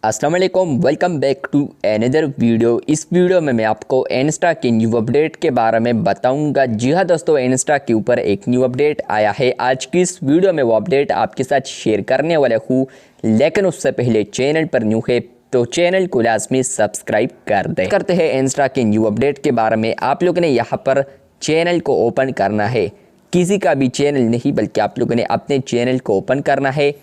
अस्सलाम वालेकुम, welcome back to another video. इस वीडियो में मैं आपको इंस्टा की न्यू अपडेट के बारे में बताऊंगा। जी हाँ दोस्तों, इंस्टा के ऊपर एक न्यू अपडेट आया है। आज की इस वीडियो में वो अपडेट आपके साथ शेयर करने वाला हूँ, लेकिन उससे पहले चैनल पर न्यू है तो चैनल को लाजमी सब्सक्राइब कर दें। करते हैं इंस्टा के न्यू अपडेट के बारे में। आप लोगों ने यहाँ पर चैनल को ओपन करना है, किसी का भी चैनल नहीं बल्कि आप लोगों ने अपने चैनल को ओपन करना है।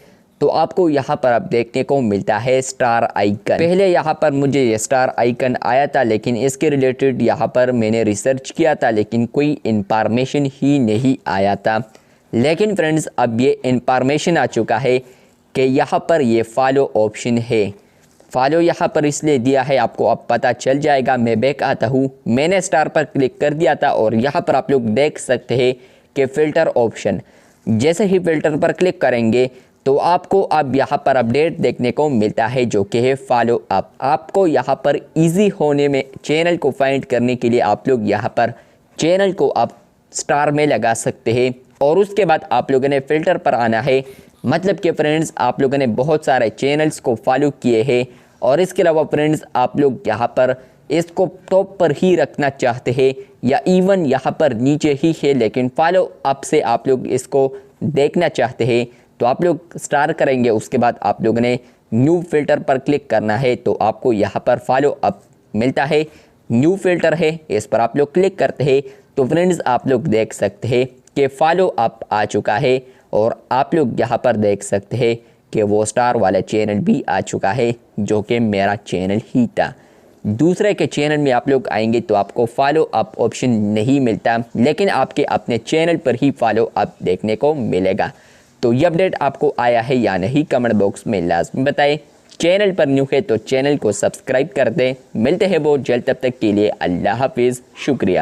तो आपको यहाँ पर अब देखने को मिलता है स्टार आइकन। पहले यहाँ पर मुझे ये स्टार आइकन आया था, लेकिन इसके रिलेटेड यहाँ पर मैंने रिसर्च किया था, लेकिन कोई इंफॉर्मेशन ही नहीं आया था। लेकिन फ्रेंड्स, अब ये इंफॉर्मेशन आ चुका है कि यहाँ पर ये फॉलो ऑप्शन है। फॉलो यहाँ पर इसलिए दिया है, आपको अब पता चल जाएगा। मैं बैक आता हूँ, मैंने स्टार पर क्लिक कर दिया था और यहाँ पर आप लोग देख सकते हैं कि फ़िल्टर ऑप्शन। जैसे ही फ़िल्टर पर क्लिक करेंगे तो आपको अब यहाँ पर अपडेट देखने को मिलता है, जो कि है फॉलो अप। आपको यहाँ पर इजी होने में चैनल को फाइंड करने के लिए आप लोग यहाँ पर चैनल को आप स्टार में लगा सकते हैं और उसके बाद आप लोगों ने फ़िल्टर पर आना है। मतलब कि फ्रेंड्स, आप लोगों ने बहुत सारे चैनल्स को फॉलो किए हैं और इसके अलावा फ्रेंड्स, आप लोग यहाँ पर इसको टॉप पर ही रखना चाहते हैं या इवन यहाँ पर नीचे ही है, लेकिन फॉलो अप से आप लोग इसको देखना चाहते हैं तो आप लोग स्टार करेंगे। उसके बाद आप लोगों ने न्यू फ़िल्टर पर क्लिक करना है तो आपको यहाँ पर फॉलो अप मिलता है। न्यू फ़िल्टर है, इस पर आप लोग क्लिक करते हैं तो फ्रेंड्स आप लोग देख सकते हैं कि फॉलो अप आ चुका है और आप लोग यहाँ पर देख सकते हैं कि वो स्टार वाला चैनल भी आ चुका है, जो कि मेरा चैनल ही था। दूसरे के चैनल में आप लोग आएंगे तो आपको फॉलो अप ऑप्शन नहीं मिलता, लेकिन आपके अपने चैनल पर ही फॉलो अप देखने को मिलेगा। तो ये अपडेट आपको आया है या नहीं, कमेंट बॉक्स में लाजमी बताएं। चैनल पर न्यू है तो चैनल को सब्सक्राइब कर दें। मिलते हैं बहुत जल्द, तब तक के लिए अल्लाह हाफिज़, शुक्रिया।